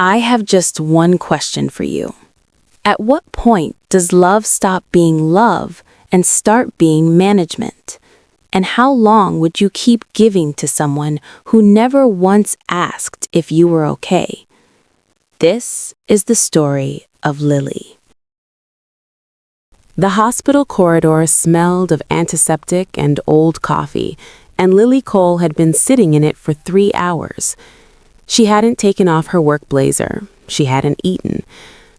I have just one question for you. At what point does love stop being love and start being management? And how long would you keep giving to someone who never once asked if you were okay? This is the story of Lily. The hospital corridor smelled of antiseptic and old coffee, and Lily Cole had been sitting in it for 3 hours. She hadn't taken off her work blazer. She hadn't eaten.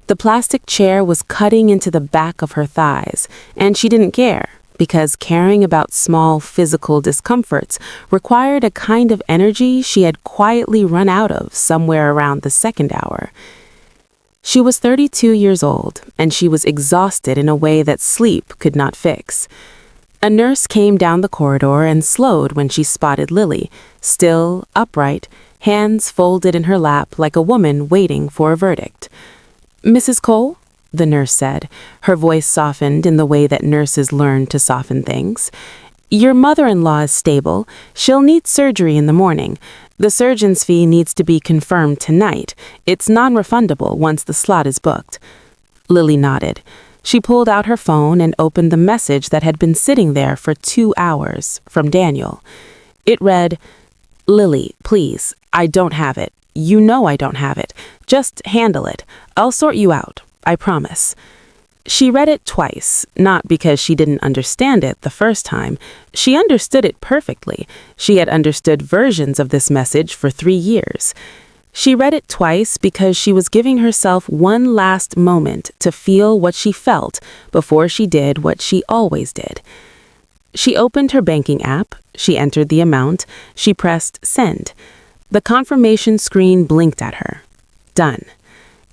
The plastic chair was cutting into the back of her thighs, and she didn't care, because caring about small physical discomforts required a kind of energy she had quietly run out of somewhere around the second hour. She was 32 years old, and she was exhausted in a way that sleep could not fix. A nurse came down the corridor and slowed when she spotted Lily, still, upright, hands folded in her lap like a woman waiting for a verdict. "Mrs. Cole?" the nurse said, her voice softened in the way that nurses learn to soften things. "Your mother-in-law is stable. She'll need surgery in the morning. The surgeon's fee needs to be confirmed tonight. It's non-refundable once the slot is booked." Lily nodded. She pulled out her phone and opened the message that had been sitting there for 2 hours from Daniel. It read, "Lily, please, I don't have it. You know I don't have it. Just handle it. I'll sort you out. I promise." She read it twice, not because she didn't understand it the first time. She understood it perfectly. She had understood versions of this message for 3 years. She read it twice because she was giving herself one last moment to feel what she felt before she did what she always did. She opened her banking app, she entered the amount, she pressed send. The confirmation screen blinked at her. Done.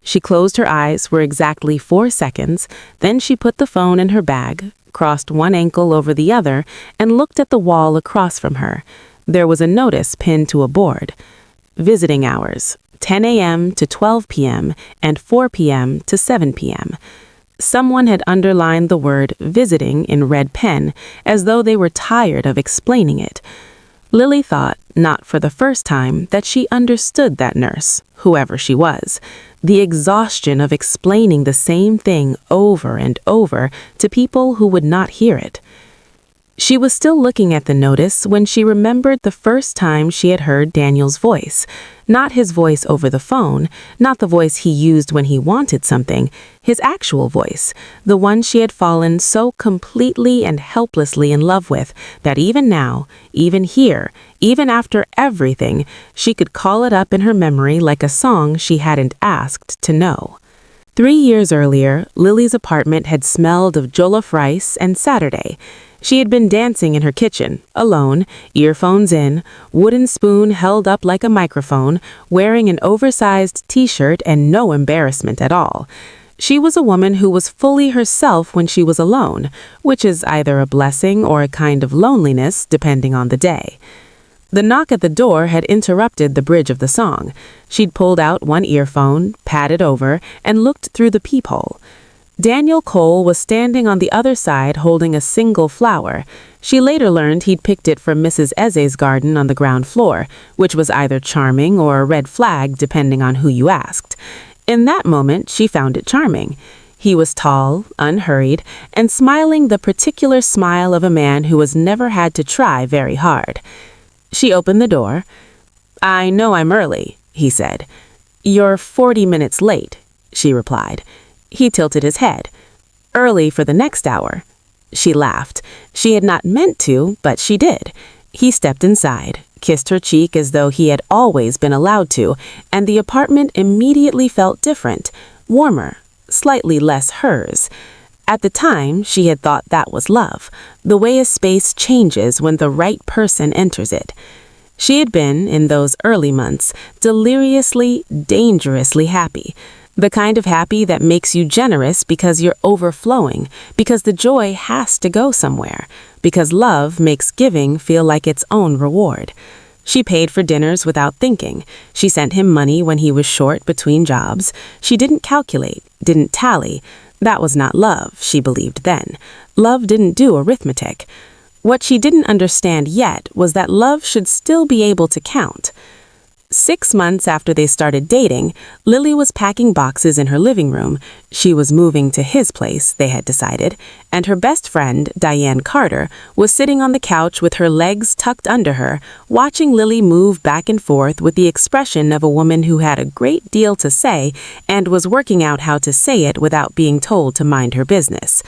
She closed her eyes for exactly 4 seconds, then she put the phone in her bag, crossed one ankle over the other, and looked at the wall across from her. There was a notice pinned to a board. Visiting hours, 10 a.m. to 12 p.m. and 4 p.m. to 7 p.m. Someone had underlined the word visiting in red pen, as though they were tired of explaining it. Lily thought, not for the first time, that she understood that nurse, whoever she was. The exhaustion of explaining the same thing over and over to people who would not hear it. She was still looking at the notice when she remembered the first time she had heard Daniel's voice. Not his voice over the phone, not the voice he used when he wanted something, his actual voice, the one she had fallen so completely and helplessly in love with that even now, even here, even after everything, she could call it up in her memory like a song she hadn't asked to know. 3 years earlier, Lily's apartment had smelled of jollof rice and Saturday. She had been dancing in her kitchen, alone, earphones in, wooden spoon held up like a microphone, wearing an oversized t-shirt and no embarrassment at all. She was a woman who was fully herself when she was alone, which is either a blessing or a kind of loneliness, depending on the day. The knock at the door had interrupted the bridge of the song. She'd pulled out one earphone, patted over, and looked through the peephole. Daniel Cole was standing on the other side holding a single flower. She later learned he'd picked it from Mrs. Eze's garden on the ground floor, which was either charming or a red flag depending on who you asked. In that moment, she found it charming. He was tall, unhurried, and smiling the particular smile of a man who has never had to try very hard. She opened the door. "I know I'm early," he said. "You're 40 minutes late," she replied. He tilted his head. "Early for the next hour." She laughed. She had not meant to, but she did. He stepped inside, kissed her cheek as though he had always been allowed to, and the apartment immediately felt different, warmer, slightly less hers. At the time, she had thought that was love, the way a space changes when the right person enters it. She had been, in those early months, deliriously, dangerously happy. The kind of happy that makes you generous because you're overflowing, because the joy has to go somewhere, because love makes giving feel like its own reward. She paid for dinners without thinking. She sent him money when he was short between jobs. She didn't calculate, didn't tally. That was not love, she believed then. Love didn't do arithmetic. What she didn't understand yet was that love should still be able to count. 6 months after they started dating, Lily was packing boxes in her living room. She was moving to his place, they had decided, and her best friend, Diane Carter, was sitting on the couch with her legs tucked under her, watching Lily move back and forth with the expression of a woman who had a great deal to say and was working out how to say it without being told to mind her business.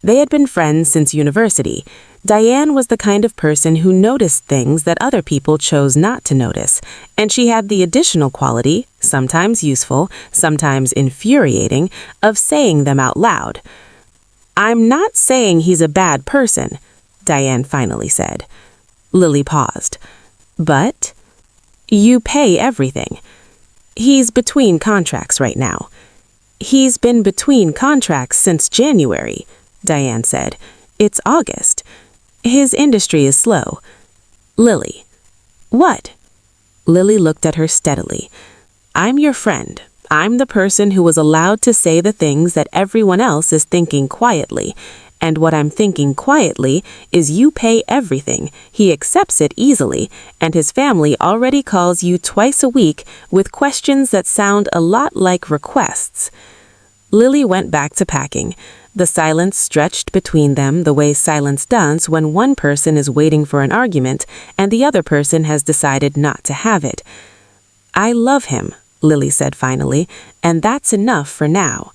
They had been friends since university. Diane was the kind of person who noticed things that other people chose not to notice, and she had the additional quality, sometimes useful, sometimes infuriating, of saying them out loud. "I'm not saying he's a bad person," Diane finally said. Lily paused. "But you pay everything. He's between contracts right now." "He's been between contracts since January," Diane said. "It's August. His industry is slow." "Lily." "What?" Lily looked at her steadily. "I'm your friend. I'm the person who was allowed to say the things that everyone else is thinking quietly. And what I'm thinking quietly is you pay everything. He accepts it easily, and his family already calls you twice a week with questions that sound a lot like requests." Lily went back to packing. The silence stretched between them the way silence does when one person is waiting for an argument and the other person has decided not to have it. "I love him," Lily said finally, "and that's enough for now."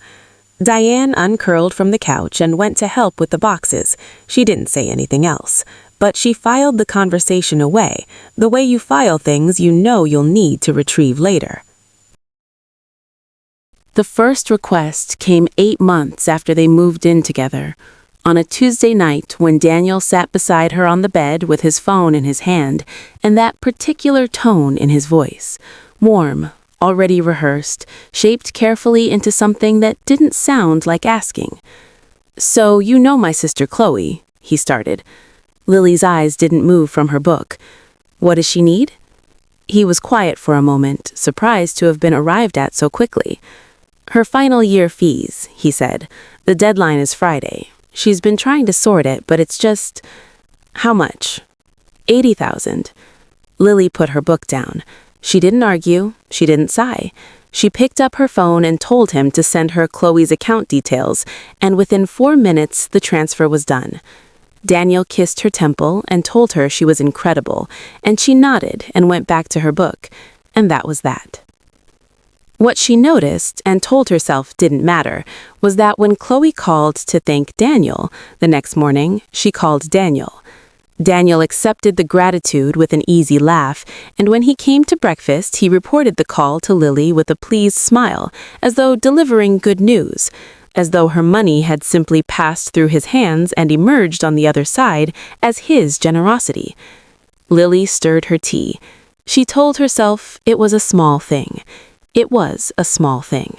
Diane uncurled from the couch and went to help with the boxes. She didn't say anything else, but she filed the conversation away, the way you file things you know you'll need to retrieve later. The first request came 8 months after they moved in together. On a Tuesday night when Daniel sat beside her on the bed with his phone in his hand and that particular tone in his voice, warm, already rehearsed, shaped carefully into something that didn't sound like asking. "So you know my sister Chloe," he started. Lily's eyes didn't move from her book. "What does she need?" He was quiet for a moment, surprised to have been arrived at so quickly. "Her final year fees," he said. "The deadline is Friday. She's been trying to sort it, but it's just—" "How much?" "80,000. Lily put her book down. She didn't argue. She didn't sigh. She picked up her phone and told him to send her Chloe's account details, and within 4 minutes the transfer was done. Daniel kissed her temple and told her she was incredible, and she nodded and went back to her book, and that was that. What she noticed and told herself didn't matter was that when Chloe called to thank Daniel, the next morning she called Daniel. Daniel accepted the gratitude with an easy laugh, and when he came to breakfast, he reported the call to Lily with a pleased smile, as though delivering good news, as though her money had simply passed through his hands and emerged on the other side as his generosity. Lily stirred her tea. She told herself it was a small thing. It was a small thing.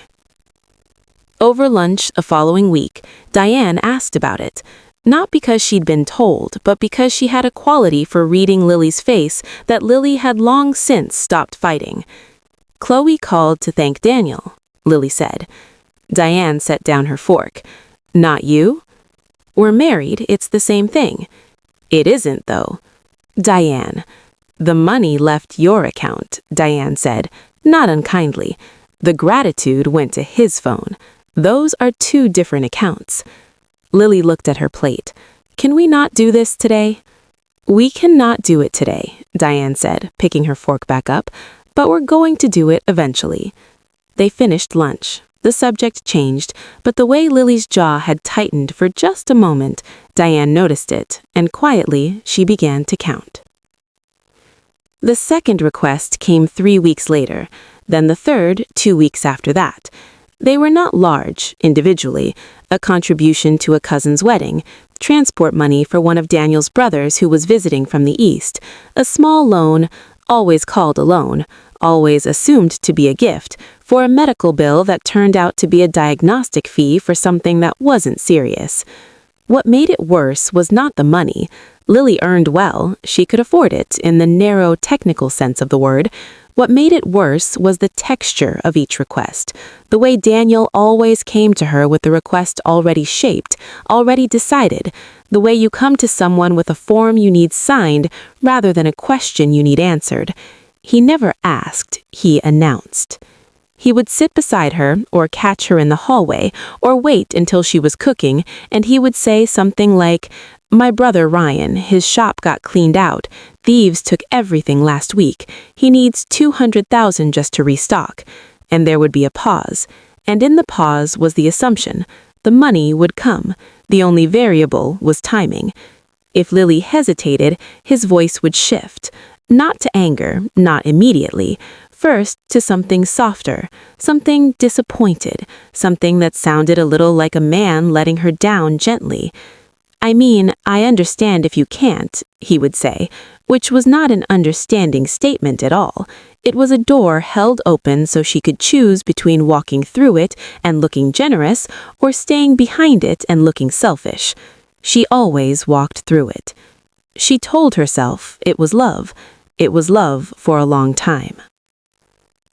Over lunch the following week, Diane asked about it. Not because she'd been told, but because she had a quality for reading Lily's face that Lily had long since stopped fighting. "Chloe called to thank Daniel," Lily said. Diane set down her fork. "Not you?" "We're married, it's the same thing." "It isn't, though." "Diane." "The money left your account," Diane said, not unkindly. "The gratitude went to his phone. Those are 2 different accounts." Lily looked at her plate. "Can we not do this today?" "We cannot do it today," Diane said, picking her fork back up, "but we're going to do it eventually." They finished lunch. The subject changed, but the way Lily's jaw had tightened for just a moment, Diane noticed it, and quietly she began to count. The second request came 3 weeks later, then the third 2 weeks after that. They were not large, individually, a contribution to a cousin's wedding, transport money for one of Daniel's brothers who was visiting from the East, a small loan, always called a loan, always assumed to be a gift, for a medical bill that turned out to be a diagnostic fee for something that wasn't serious. What made it worse was not the money. Lily earned well, she could afford it in the narrow technical sense of the word. What made it worse was the texture of each request, the way Daniel always came to her with the request already shaped, already decided, the way you come to someone with a form you need signed rather than a question you need answered. He never asked, he announced. He would sit beside her, or catch her in the hallway, or wait until she was cooking, and he would say something like, "My brother Ryan, his shop got cleaned out. Thieves took everything last week. He needs 200,000 just to restock." And there would be a pause. And in the pause was the assumption. The money would come. The only variable was timing. If Lily hesitated, his voice would shift. Not to anger, not immediately. First to something softer, something disappointed, something that sounded a little like a man letting her down gently. "I mean, I understand if you can't," he would say, which was not an understanding statement at all. It was a door held open so she could choose between walking through it and looking generous or staying behind it and looking selfish. She always walked through it. She told herself it was love. It was love for a long time.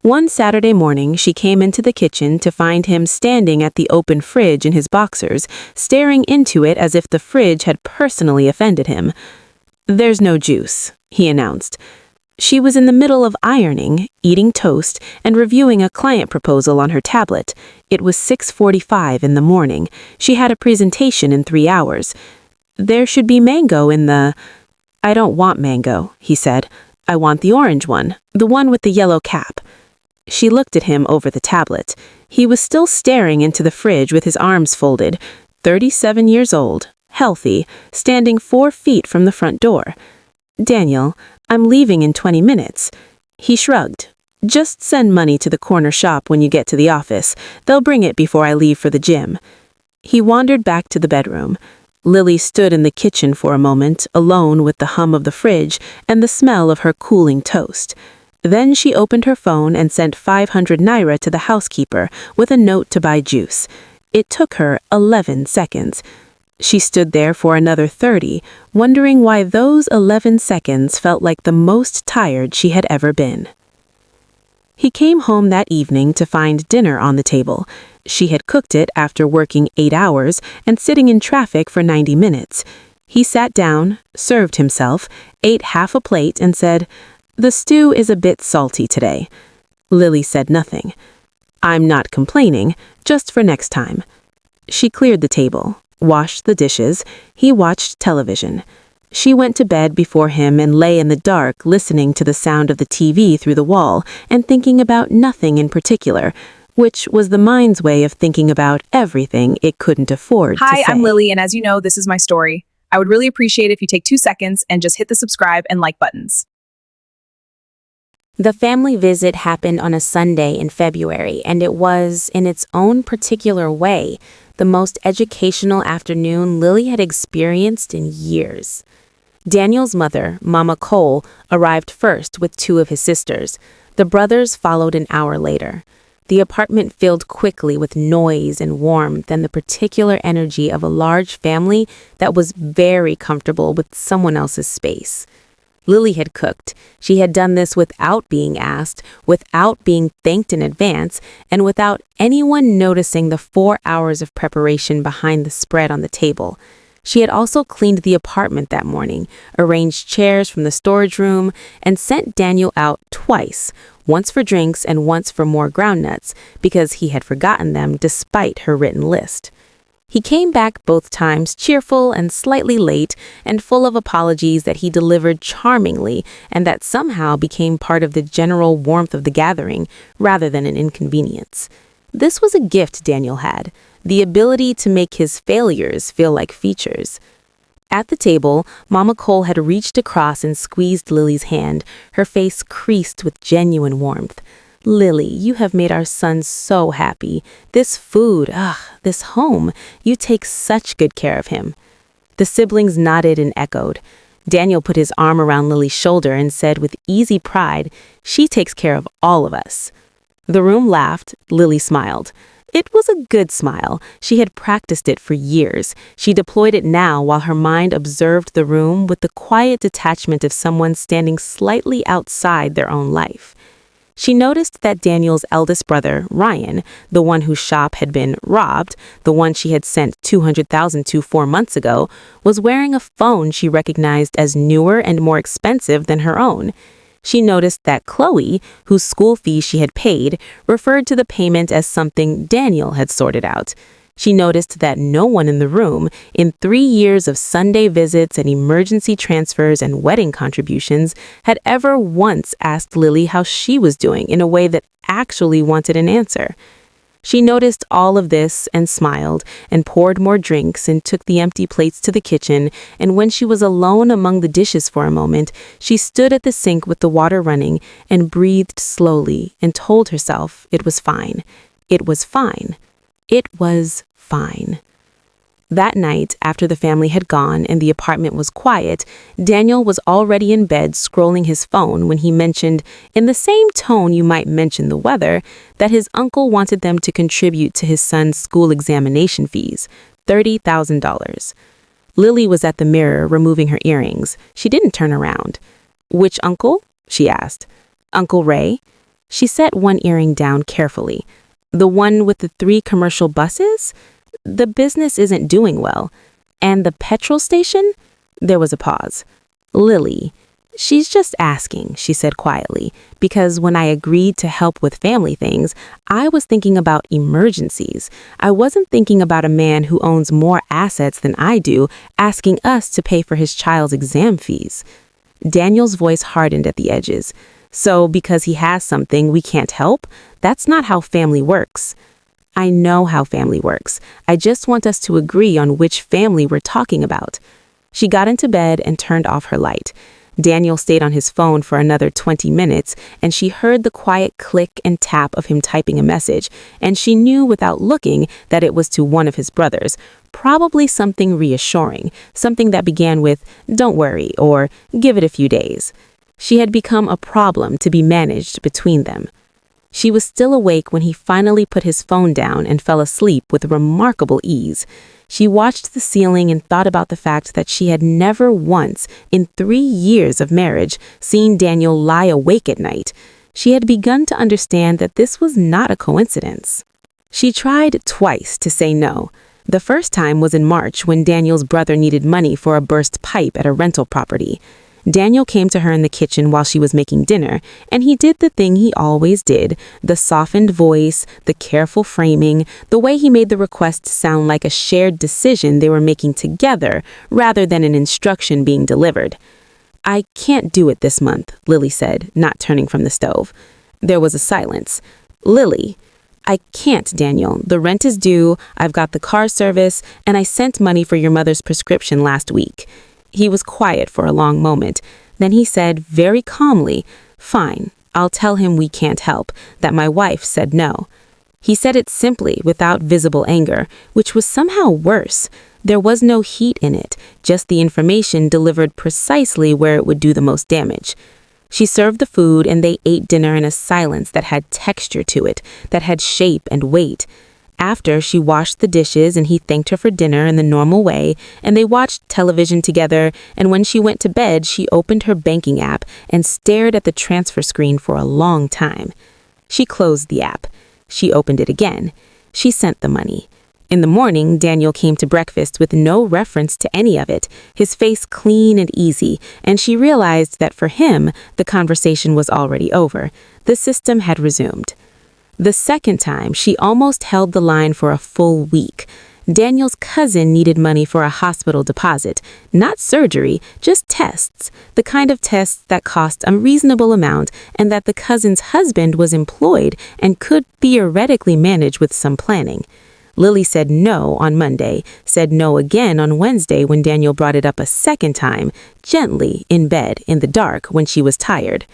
One Saturday morning, she came into the kitchen to find him standing at the open fridge in his boxers, staring into it as if the fridge had personally offended him. "There's no juice," he announced. She was in the middle of ironing, eating toast, and reviewing a client proposal on her tablet. It was 6:45 in the morning. She had a presentation in 3 hours. "There should be mango in the—" "I don't want mango," he said. "I want the orange one, the one with the yellow cap." She looked at him over the tablet. He was still staring into the fridge with his arms folded, 37 years old, healthy, standing 4 feet from the front door. "Daniel, I'm leaving in 20 minutes. He shrugged. "Just send money to the corner shop when you get to the office. They'll bring it before I leave for the gym." He wandered back to the bedroom. Lily stood in the kitchen for a moment, alone with the hum of the fridge and the smell of her cooling toast. Then she opened her phone and sent 500 naira to the housekeeper with a note to buy juice. It took her 11 seconds. She stood there for another 30, wondering why those 11 seconds felt like the most tired she had ever been. He came home that evening to find dinner on the table. She had cooked it after working 8 hours and sitting in traffic for 90 minutes. He sat down, served himself, ate half a plate and said, "The stew is a bit salty today." Lily said nothing. "I'm not complaining, just for next time." She cleared the table, washed the dishes. He watched television. She went to bed before him and lay in the dark listening to the sound of the TV through the wall and thinking about nothing in particular, which was the mind's way of thinking about everything it couldn't afford to say. Hi, I'm Lily, and as you know, this is my story. I would really appreciate if you take 2 seconds and just hit the subscribe and like buttons. The family visit happened on a Sunday in February, and it was, in its own particular way, the most educational afternoon Lily had experienced in years. Daniel's mother, Mama Cole, arrived first with 2 of his sisters. The brothers followed an hour later. The apartment filled quickly with noise and warmth and the particular energy of a large family that was very comfortable with someone else's space. Lily had cooked. She had done this without being asked, without being thanked in advance, and without anyone noticing the 4 hours of preparation behind the spread on the table. She had also cleaned the apartment that morning, arranged chairs from the storage room, and sent Daniel out twice, once for drinks and once for more groundnuts, because he had forgotten them despite her written list. He came back both times cheerful and slightly late and full of apologies that he delivered charmingly and that somehow became part of the general warmth of the gathering rather than an inconvenience. This was a gift Daniel had, the ability to make his failures feel like features. At the table, Mama Cole had reached across and squeezed Lily's hand, her face creased with genuine warmth. "Lily, you have made our son so happy. This food, this home, you take such good care of him." The siblings nodded and echoed. Daniel put his arm around Lily's shoulder and said with easy pride, "She takes care of all of us." The room laughed. Lily smiled. It was a good smile. She had practiced it for years. She deployed it now while her mind observed the room with the quiet detachment of someone standing slightly outside their own life. She noticed that Daniel's eldest brother, Ryan, the one whose shop had been robbed, the one she had sent 200,000 to 4 months ago, was wearing a phone she recognized as newer and more expensive than her own. She noticed that Chloe, whose school fee she had paid, referred to the payment as something Daniel had sorted out. She noticed that no one in the room, in 3 years of Sunday visits and emergency transfers and wedding contributions, had ever once asked Lily how she was doing in a way that actually wanted an answer. She noticed all of this and smiled and poured more drinks and took the empty plates to the kitchen, and when she was alone among the dishes for a moment, she stood at the sink with the water running and breathed slowly and told herself it was fine. It was fine. It was fine. That night, after the family had gone and the apartment was quiet, Daniel was already in bed scrolling his phone when he mentioned, in the same tone you might mention the weather, that his uncle wanted them to contribute to his son's school examination fees, $30,000. Lily was at the mirror removing her earrings. She didn't turn around. "Which uncle?" she asked. "Uncle Ray?" She set one earring down carefully. "The one with the 3 commercial buses? The business isn't doing well. And the petrol station?" There was a pause. "Lily, she's just asking," she said quietly, "because when I agreed to help with family things, I was thinking about emergencies. I wasn't thinking about a man who owns more assets than I do asking us to pay for his child's exam fees." Daniel's voice hardened at the edges. "So because he has something, we can't help? That's not how family works." "I know how family works. I just want us to agree on which family we're talking about." She got into bed and turned off her light. Daniel stayed on his phone for another 20 minutes, and she heard the quiet click and tap of him typing a message, and she knew without looking that it was to one of his brothers, probably something reassuring, something that began with, "Don't worry," or "Give it a few days." She had become a problem to be managed between them. She was still awake when he finally put his phone down and fell asleep with remarkable ease. She watched the ceiling and thought about the fact that she had never once, in 3 years of marriage, seen Daniel lie awake at night. She had begun to understand that this was not a coincidence. She tried twice to say no. The first time was in March when Daniel's brother needed money for a burst pipe at a rental property. Daniel came to her in the kitchen while she was making dinner, and he did the thing he always did, the softened voice, the careful framing, the way he made the request sound like a shared decision they were making together rather than an instruction being delivered. "I can't do it this month," Lily said, not turning from the stove. There was a silence. "Lily." "I can't, Daniel. The rent is due, I've got the car service, and I sent money for your mother's prescription last week." He was quiet for a long moment. Then he said very calmly, "Fine, I'll tell him we can't help, that my wife said no." He said it simply, without visible anger, which was somehow worse. There was no heat in it, just the information delivered precisely where it would do the most damage. She served the food and they ate dinner in a silence that had texture to it, that had shape and weight. After, she washed the dishes and he thanked her for dinner in the normal way, and they watched television together, and when she went to bed, she opened her banking app and stared at the transfer screen for a long time. She closed the app. She opened it again. She sent the money. In the morning, Daniel came to breakfast with no reference to any of it, his face clean and easy, and she realized that for him, the conversation was already over. The system had resumed. The second time, she almost held the line for a full week. Daniel's cousin needed money for a hospital deposit, not surgery, just tests, the kind of tests that cost a reasonable amount and that the cousin's husband was employed and could theoretically manage with some planning. Lily said no on Monday, said no again on Wednesday when Daniel brought it up a second time, gently, in bed, in the dark, when she was tired.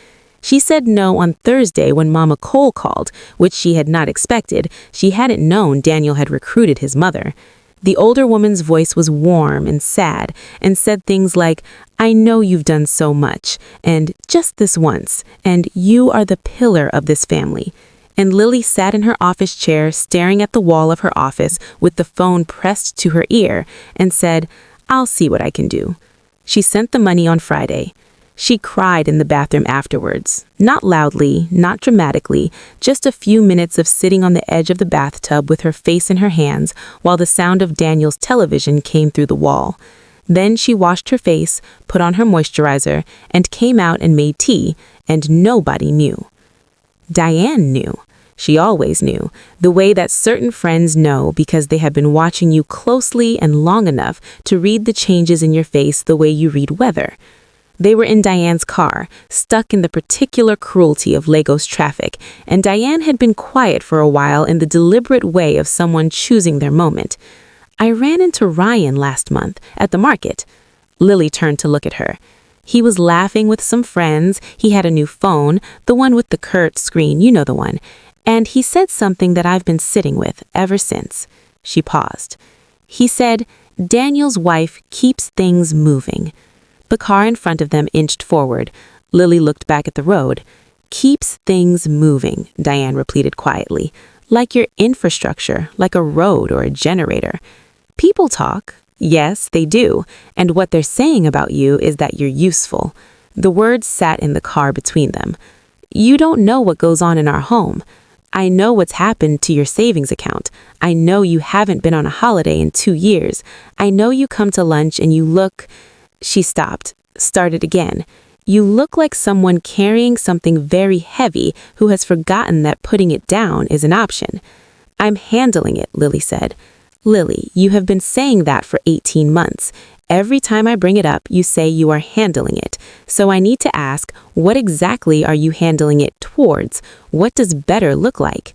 She said no on Thursday when Mama Cole called, which she had not expected. She hadn't known Daniel had recruited his mother. The older woman's voice was warm and sad and said things like, "I know you've done so much," and "just this once," and "you are the pillar of this family." And Lily sat in her office chair staring at the wall of her office with the phone pressed to her ear and said, "I'll see what I can do." She sent the money on Friday. She cried in the bathroom afterwards, not loudly, not dramatically, just a few minutes of sitting on the edge of the bathtub with her face in her hands while the sound of Daniel's television came through the wall. Then she washed her face, put on her moisturizer, and came out and made tea, and nobody knew. Diane knew. She always knew, the way that certain friends know because they have been watching you closely and long enough to read the changes in your face the way you read weather. They were in Diane's car, stuck in the particular cruelty of Lagos traffic, and Diane had been quiet for a while in the deliberate way of someone choosing their moment. "I ran into Ryan last month, at the market." Lily turned to look at her. He was laughing with some friends. He had a new phone, the one with the curved screen, you know the one. And he said something that I've been sitting with ever since. She paused. He said, "Daniel's wife keeps things moving." The car in front of them inched forward. Lily looked back at the road. "Keeps things moving," Diane repeated quietly. "Like your infrastructure, like a road or a generator. People talk. Yes, they do. And what they're saying about you is that you're useful." The words sat in the car between them. "You don't know what goes on in our home. I know what's happened to your savings account. I know you haven't been on a holiday in 2 years. I know you come to lunch and you look—" She stopped, started again. "You look like someone carrying something very heavy who has forgotten that putting it down is an option." "I'm handling it," Lily said. "Lily, you have been saying that for 18 months. Every time I bring it up, you say you are handling it. So I need to ask, what exactly are you handling it towards? What does better look like?"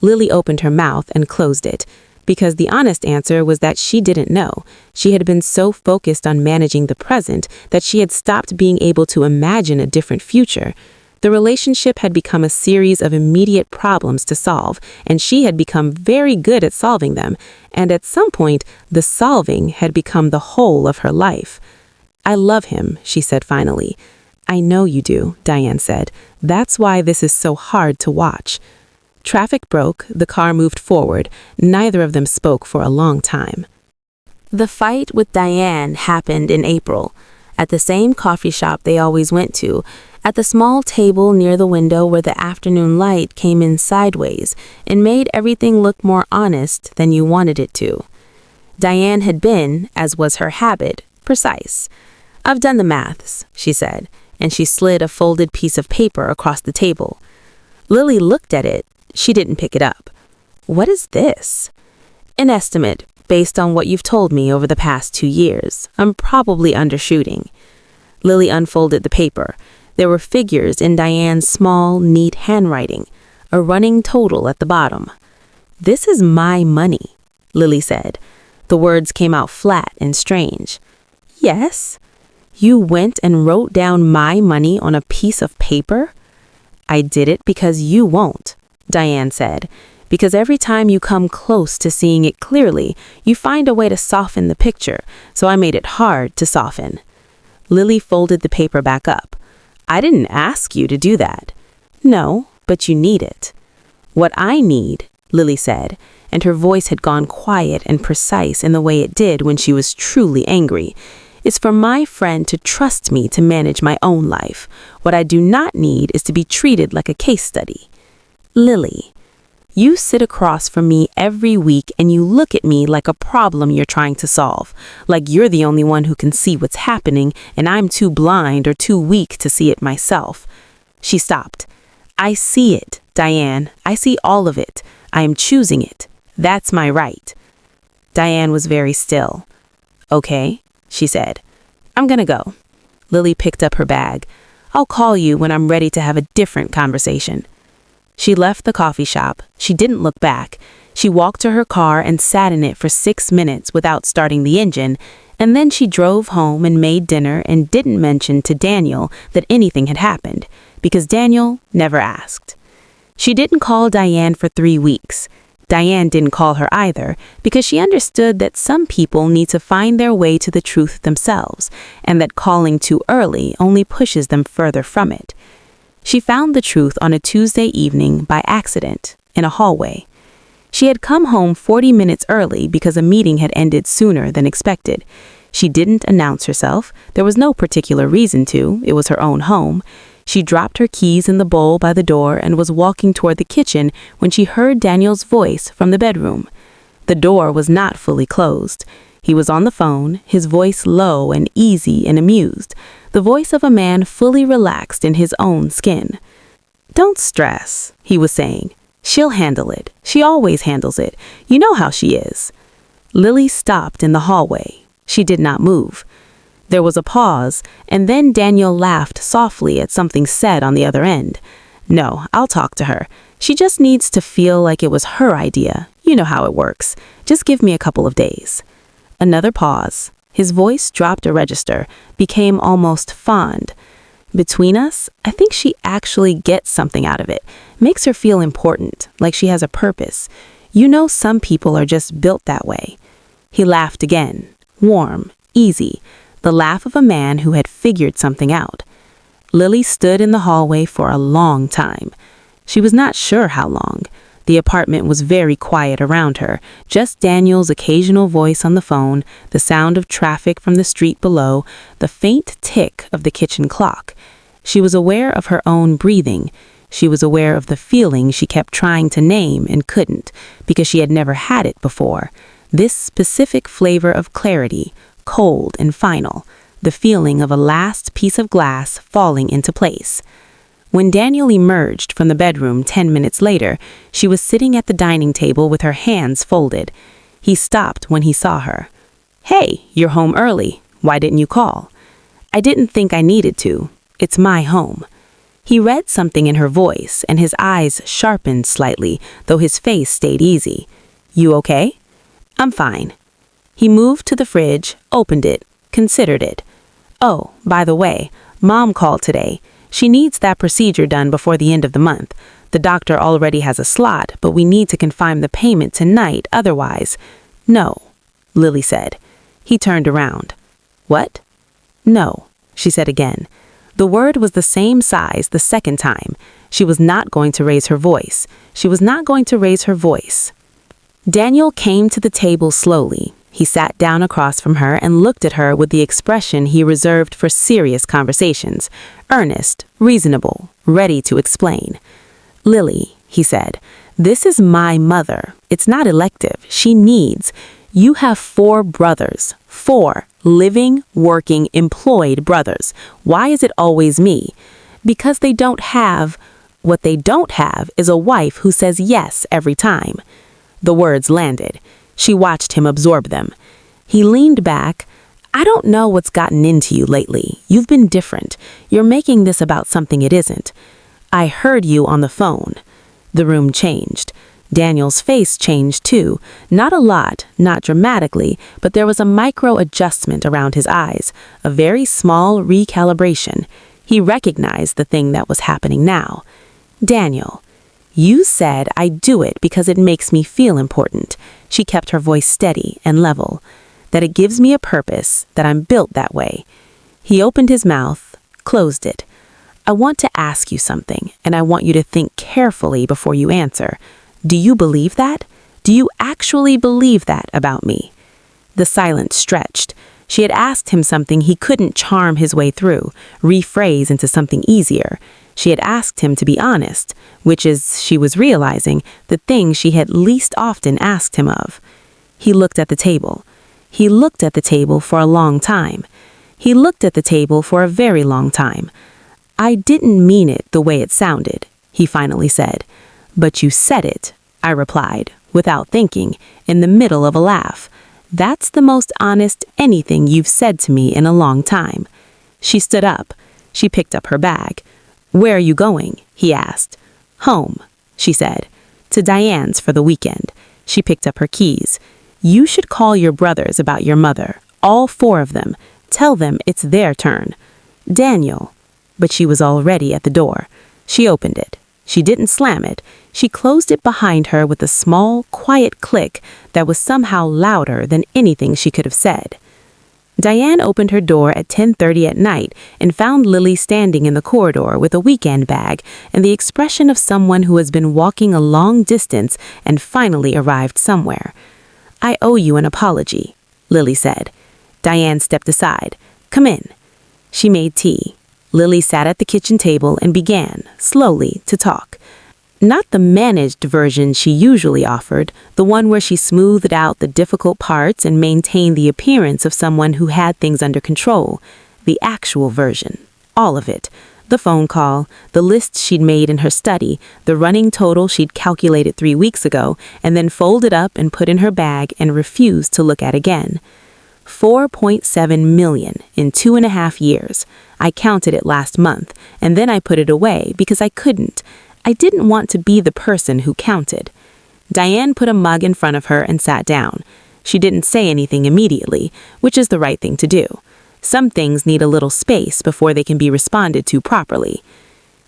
Lily opened her mouth and closed it, because the honest answer was that she didn't know. She had been so focused on managing the present that she had stopped being able to imagine a different future. The relationship had become a series of immediate problems to solve, and she had become very good at solving them, and at some point, the solving had become the whole of her life. "I love him," she said finally. "I know you do," Diane said. "That's why this is so hard to watch." Traffic broke, the car moved forward. Neither of them spoke for a long time. The fight with Diane happened in April, at the same coffee shop they always went to, at the small table near the window where the afternoon light came in sideways and made everything look more honest than you wanted it to. Diane had been, as was her habit, precise. "I've done the maths," she said, and she slid a folded piece of paper across the table. Lily looked at it. She didn't pick it up. "What is this?" "An estimate, based on what you've told me over the past 2 years. I'm probably undershooting." Lily unfolded the paper. There were figures in Diane's small, neat handwriting, a running total at the bottom. "This is my money," Lily said. The words came out flat and strange. "Yes? You went and wrote down my money on a piece of paper?" "I did it because you won't," Diane said. "Because every time you come close to seeing it clearly, you find a way to soften the picture, so I made it hard to soften." Lily folded the paper back up. "I didn't ask you to do that." "No, but you need it." "What I need," Lily said, and her voice had gone quiet and precise in the way it did when she was truly angry, "is for my friend to trust me to manage my own life. What I do not need is to be treated like a case study." "Lily, you sit across from me every week and you look at me like a problem you're trying to solve, like you're the only one who can see what's happening and I'm too blind or too weak to see it myself." She stopped. "I see it, Diane. I see all of it. I am choosing it. That's my right." Diane was very still. "Okay," she said. "I'm gonna go." Lily picked up her bag. "I'll call you when I'm ready to have a different conversation." She left the coffee shop. She didn't look back. She walked to her car and sat in it for 6 minutes without starting the engine, and then she drove home and made dinner and didn't mention to Daniel that anything had happened, because Daniel never asked. She didn't call Diane for 3 weeks. Diane didn't call her either, because she understood that some people need to find their way to the truth themselves, and that calling too early only pushes them further from it. She found the truth on a Tuesday evening by accident, in a hallway. She had come home 40 minutes early because a meeting had ended sooner than expected. She didn't announce herself. There was no particular reason to. It was her own home. She dropped her keys in the bowl by the door and was walking toward the kitchen when she heard Daniel's voice from the bedroom. The door was not fully closed. He was on the phone, his voice low and easy and amused, the voice of a man fully relaxed in his own skin. "Don't stress," he was saying. "She'll handle it. She always handles it. You know how she is." Lily stopped in the hallway. She did not move. There was a pause, and then Daniel laughed softly at something said on the other end. "No, I'll talk to her. She just needs to feel like it was her idea. You know how it works. Just give me a couple of days." Another pause. His voice dropped a register, became almost fond. "Between us, I think she actually gets something out of it. Makes her feel important, like she has a purpose. You know, some people are just built that way." He laughed again, warm, easy, the laugh of a man who had figured something out. Lily stood in the hallway for a long time. She was not sure how long. The apartment was very quiet around her, just Daniel's occasional voice on the phone, the sound of traffic from the street below, the faint tick of the kitchen clock. She was aware of her own breathing. She was aware of the feeling she kept trying to name and couldn't, because she had never had it before. This specific flavor of clarity, cold and final, the feeling of a last piece of glass falling into place. When Daniel emerged from the bedroom 10 minutes later, she was sitting at the dining table with her hands folded. He stopped when he saw her. "Hey, you're home early. Why didn't you call?" "I didn't think I needed to. It's my home." He read something in her voice, and his eyes sharpened slightly, though his face stayed easy. "You okay?" "I'm fine." He moved to the fridge, opened it, considered it. "Oh, by the way, Mom called today. She needs that procedure done before the end of the month. The doctor already has a slot, but we need to confirm the payment tonight, otherwise." "No," Lily said. He turned around. "What?" "No," she said again. The word was the same size the second time. She was not going to raise her voice. She was not going to raise her voice. Daniel came to the table slowly. He sat down across from her and looked at her with the expression he reserved for serious conversations, earnest, reasonable, ready to explain. "Lily," he said, "this is my mother. It's not elective. She needs. You have 4 brothers. 4 living, working, employed brothers. Why is it always me? Because they don't have. What they don't have is a wife who says yes every time." The words landed. She watched him absorb them. He leaned back. "I don't know what's gotten into you lately. You've been different. You're making this about something it isn't. I heard you on the phone." The room changed. Daniel's face changed too. Not a lot, not dramatically, but there was a micro-adjustment around his eyes, a very small recalibration. He recognized the thing that was happening now. "Daniel, you said I do it because it makes me feel important." She kept her voice steady and level. "That it gives me a purpose, that I'm built that way." He opened his mouth, closed it. "I want to ask you something, and I want you to think carefully before you answer. Do you believe that? Do you actually believe that about me?" The silence stretched. She had asked him something he couldn't charm his way through, rephrase into something easier. She had asked him to be honest, which is, she was realizing, the thing she had least often asked him of. He looked at the table. He looked at the table for a long time. He looked at the table for a very long time. "I didn't mean it the way it sounded," he finally said. "But you said it," I replied, without thinking, in the middle of a laugh. "That's the most honest anything you've said to me in a long time." She stood up. She picked up her bag. "Where are you going?" he asked. "Home," she said. "To Diane's for the weekend." She picked up her keys. "You should call your brothers about your mother, all 4 of them. Tell them it's their turn." "Daniel." But she was already at the door. She opened it. She didn't slam it. She closed it behind her with a small, quiet click that was somehow louder than anything she could have said. Diane opened her door at 10:30 at night and found Lily standing in the corridor with a weekend bag and the expression of someone who has been walking a long distance and finally arrived somewhere. "I owe you an apology," Lily said. Diane stepped aside. "Come in." She made tea. Lily sat at the kitchen table and began, slowly, to talk. Not the managed version she usually offered, the one where she smoothed out the difficult parts and maintained the appearance of someone who had things under control. The actual version. All of it. The phone call, the list she'd made in her study, the running total she'd calculated 3 weeks ago, and then folded up and put in her bag and refused to look at again. 4.7 million in 2.5 years. I counted it last month, and then I put it away because I couldn't. I didn't want to be the person who counted. Diane put a mug in front of her and sat down. She didn't say anything immediately, which is the right thing to do. Some things need a little space before they can be responded to properly.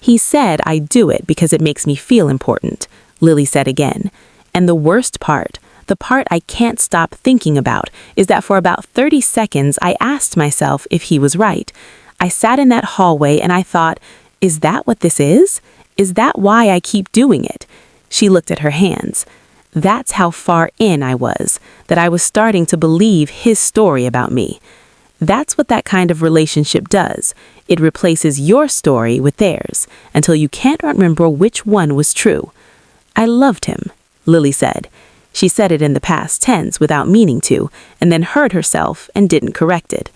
He said I do it because it makes me feel important, Lily said again. And the worst part, the part I can't stop thinking about, is that for about 30 seconds I asked myself if he was right. I sat in that hallway and I thought, is that what this is? Is that why I keep doing it? She looked at her hands. That's how far in I was, that I was starting to believe his story about me. That's what that kind of relationship does. It replaces your story with theirs, until you can't remember which one was true. I loved him, Lily said. She said it in the past tense without meaning to, and then heard herself and didn't correct it.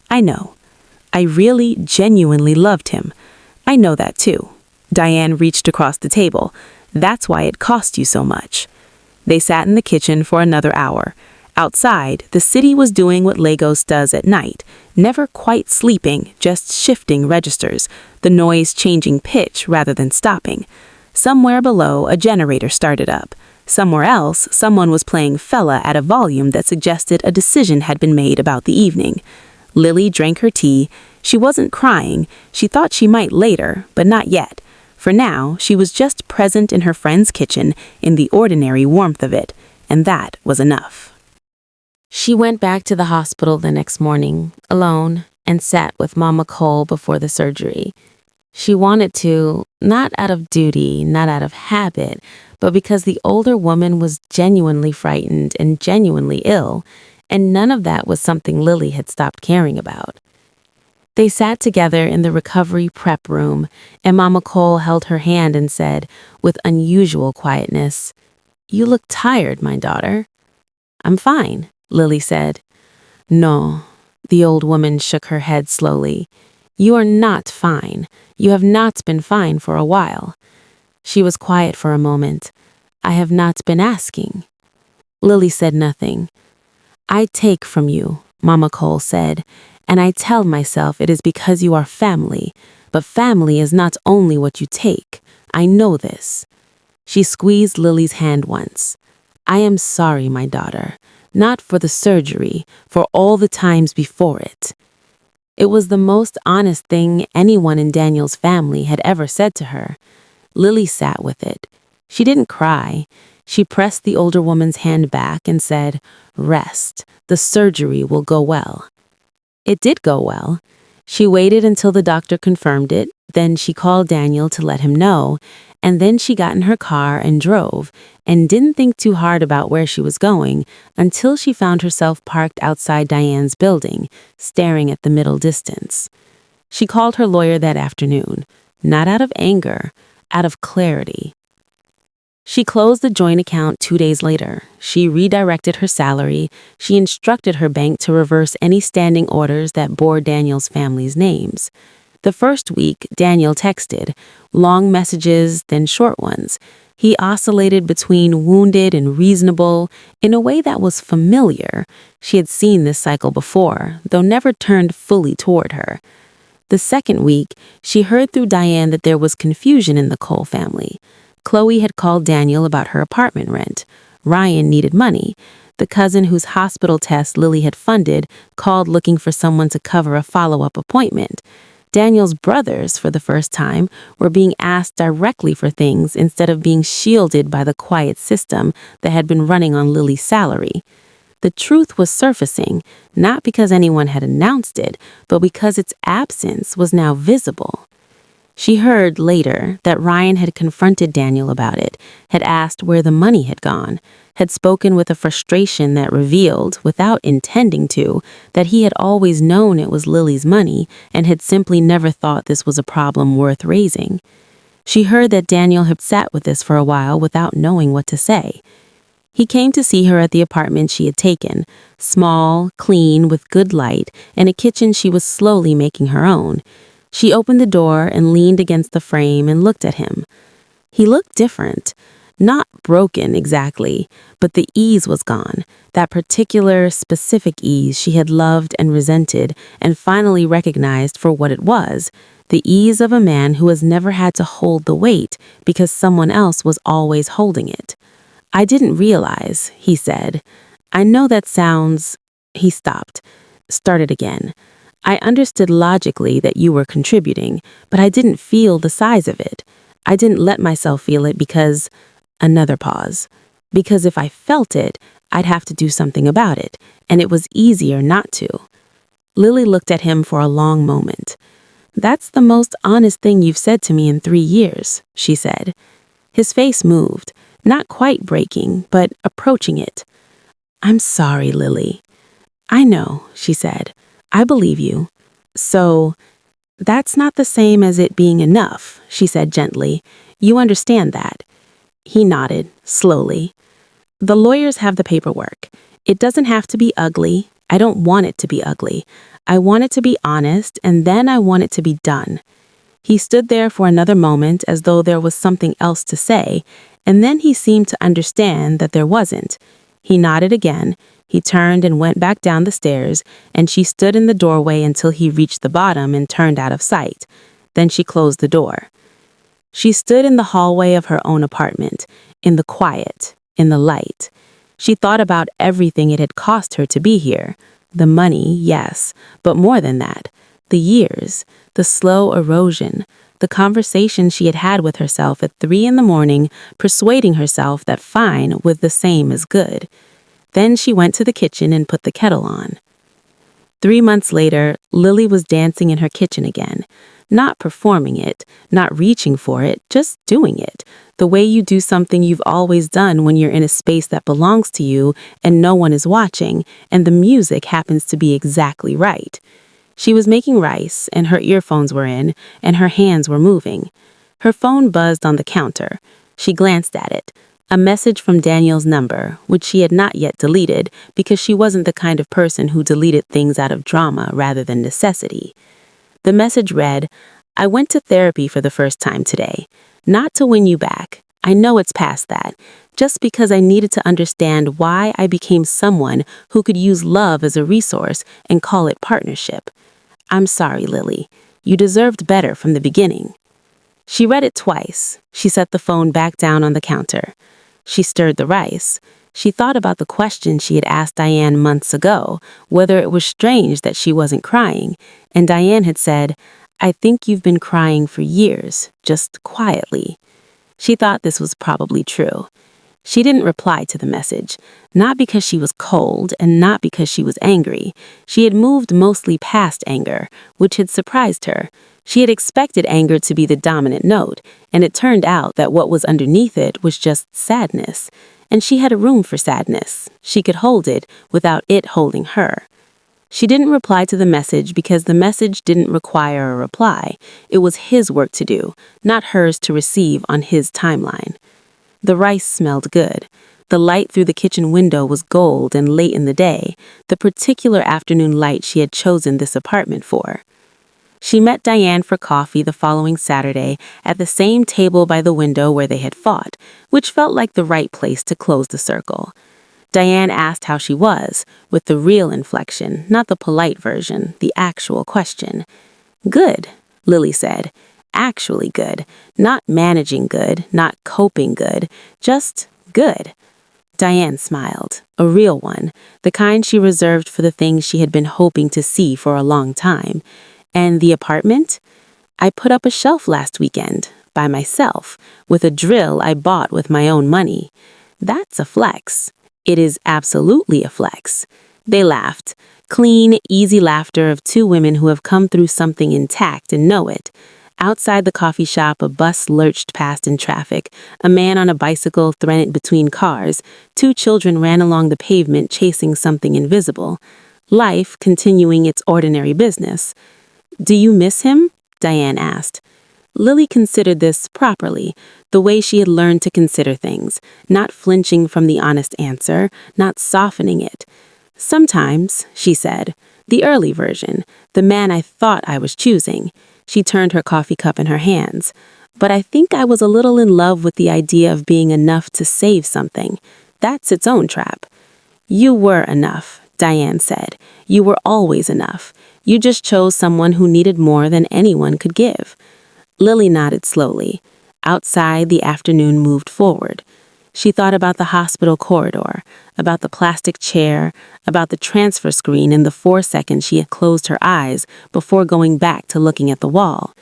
I know. I really, genuinely loved him. I know that too. Diane reached across the table. That's why it cost you so much. They sat in the kitchen for another hour. Outside, the city was doing what Lagos does at night, never quite sleeping, just shifting registers, the noise changing pitch rather than stopping. Somewhere below, a generator started up. Somewhere else, someone was playing Fela at a volume that suggested a decision had been made about the evening. Lily drank her tea. She wasn't crying. She thought she might later, but not yet. For now, she was just present in her friend's kitchen in the ordinary warmth of it, and that was enough. She went back to the hospital the next morning, alone, and sat with Mama Cole before the surgery. She wanted to, not out of duty, not out of habit, but because the older woman was genuinely frightened and genuinely ill, and none of that was something Lily had stopped caring about. They sat together in the recovery prep room, and Mama Cole held her hand and said, with unusual quietness, "You look tired, my daughter." "I'm fine," Lily said. "No," the old woman shook her head slowly. "You are not fine. You have not been fine for a while." She was quiet for a moment. "I have not been asking." Lily said nothing. "I take from you," Mama Cole said, "and I tell myself it is because you are family, but family is not only what you take. I know this." She squeezed Lily's hand once. "I am sorry, my daughter, not for the surgery, for all the times before it." It was the most honest thing anyone in Daniel's family had ever said to her. Lily sat with it. She didn't cry. She pressed the older woman's hand back and said, "Rest. The surgery will go well." It did go well. She waited until the doctor confirmed it, then she called Daniel to let him know, and then she got in her car and drove, and didn't think too hard about where she was going until she found herself parked outside Diane's building, staring at the middle distance. She called her lawyer that afternoon, not out of anger, out of clarity. She closed the joint account 2 days later. She redirected her salary. She instructed her bank to reverse any standing orders that bore Daniel's family's names. The first week, Daniel texted, long messages, then short ones. He oscillated between wounded and reasonable in a way that was familiar. She had seen this cycle before, though never turned fully toward her. The second week, she heard through Diane that there was confusion in the Cole family. Chloe had called Daniel about her apartment rent. Ryan needed money. The cousin whose hospital test Lily had funded called looking for someone to cover a follow-up appointment. Daniel's brothers, for the first time, were being asked directly for things instead of being shielded by the quiet system that had been running on Lily's salary. The truth was surfacing, not because anyone had announced it, but because its absence was now visible. She heard later that Ryan had confronted Daniel about it, had asked where the money had gone, had spoken with a frustration that revealed, without intending to, that he had always known it was Lily's money and had simply never thought this was a problem worth raising. She heard that Daniel had sat with this for a while without knowing what to say. He came to see her at the apartment she had taken, small, clean, with good light, and a kitchen she was slowly making her own. She opened the door and leaned against the frame and looked at him. He looked different. Not broken exactly, but the ease was gone, that particular, specific ease she had loved and resented and finally recognized for what it was, the ease of a man who has never had to hold the weight because someone else was always holding it. "I didn't realize," he said. "I know that sounds—" He stopped, started again. "I understood logically that you were contributing, but I didn't feel the size of it. I didn't let myself feel it because—" Another pause. "Because if I felt it, I'd have to do something about it, and it was easier not to." Lily looked at him for a long moment. "That's the most honest thing you've said to me in 3 years," she said. His face moved, not quite breaking, but approaching it. "I'm sorry, Lily." "I know," she said. "I believe you." "So, that's not the same as it being enough," she said gently. "You understand that." He nodded, slowly. "The lawyers have the paperwork. It doesn't have to be ugly. I don't want it to be ugly. I want it to be honest, and then I want it to be done." He stood there for another moment as though there was something else to say, and then he seemed to understand that there wasn't. He nodded again. He turned and went back down the stairs, and she stood in the doorway until he reached the bottom and turned out of sight. Then she closed the door. She stood in the hallway of her own apartment, in the quiet, in the light. She thought about everything it had cost her to be here. The money, yes, but more than that. The years, the slow erosion, the conversation she had had with herself at 3 a.m, persuading herself that fine was the same as good. Then she went to the kitchen and put the kettle on. 3 months later, Lily was dancing in her kitchen again. Not performing it, not reaching for it, just doing it. The way you do something you've always done when you're in a space that belongs to you and no one is watching, and the music happens to be exactly right. She was making rice, and her earphones were in, and her hands were moving. Her phone buzzed on the counter. She glanced at it. A message from Daniel's number, which she had not yet deleted because she wasn't the kind of person who deleted things out of drama rather than necessity. The message read, "I went to therapy for the first time today. Not to win you back. I know it's past that. Just because I needed to understand why I became someone who could use love as a resource and call it partnership. I'm sorry, Lily. You deserved better from the beginning." She read it twice. She set the phone back down on the counter. She stirred the rice. She thought about the question she had asked Diane months ago, whether it was strange that she wasn't crying, and Diane had said, "I think you've been crying for years, just quietly." She thought this was probably true. She didn't reply to the message, not because she was cold and not because she was angry. She had moved mostly past anger, which had surprised her. She had expected anger to be the dominant note, and it turned out that what was underneath it was just sadness. And she had a room for sadness. She could hold it without it holding her. She didn't reply to the message because the message didn't require a reply. It was his work to do, not hers to receive on his timeline. The rice smelled good. The light through the kitchen window was gold and late in the day, the particular afternoon light she had chosen this apartment for. She met Diane for coffee the following Saturday at the same table by the window where they had fought, which felt like the right place to close the circle. Diane asked how she was, with the real inflection, not the polite version, the actual question. "Good," Lily said. "Actually good. Not managing good, not coping good, just good." Diane smiled, a real one, the kind she reserved for the things she had been hoping to see for a long time. "And the apartment? I put up a shelf last weekend, by myself, with a drill I bought with my own money. That's a flex. It is absolutely a flex." They laughed. Clean, easy laughter of two women who have come through something intact and know it. Outside the coffee shop, a bus lurched past in traffic. A man on a bicycle threaded between cars. 2 children ran along the pavement chasing something invisible. Life continuing its ordinary business. "Do you miss him?" Diane asked. Lily considered this properly, the way she had learned to consider things, not flinching from the honest answer, not softening it. Sometimes, she said, the early version, the man I thought I was choosing. She turned her coffee cup in her hands. But I think I was a little in love with the idea of being enough to save something. That's its own trap. You were enough, Diane said. You were always enough. You just chose someone who needed more than anyone could give. Lily nodded slowly. Outside, the afternoon moved forward. She thought about the hospital corridor, about the plastic chair, about the transfer screen in the 4 seconds she had closed her eyes before going back to looking at the wall.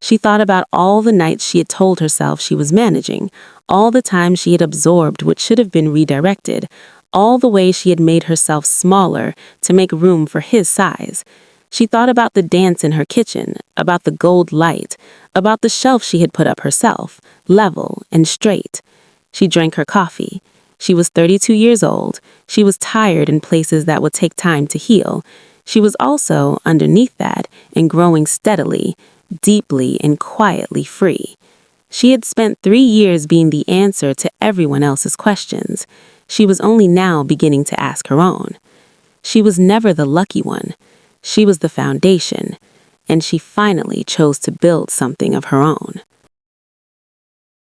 She thought about all the nights she had told herself she was managing, all the times she had absorbed what should have been redirected, all the ways she had made herself smaller to make room for his size. She thought about the dance in her kitchen, about the gold light, about the shelf she had put up herself, level and straight. She drank her coffee. She was 32 years old. She was tired in places that would take time to heal. She was also, underneath that, and growing steadily, deeply and quietly free. She had spent 3 years being the answer to everyone else's questions. She was only now beginning to ask her own. She was never the lucky one. She was the foundation, and she finally chose to build something of her own.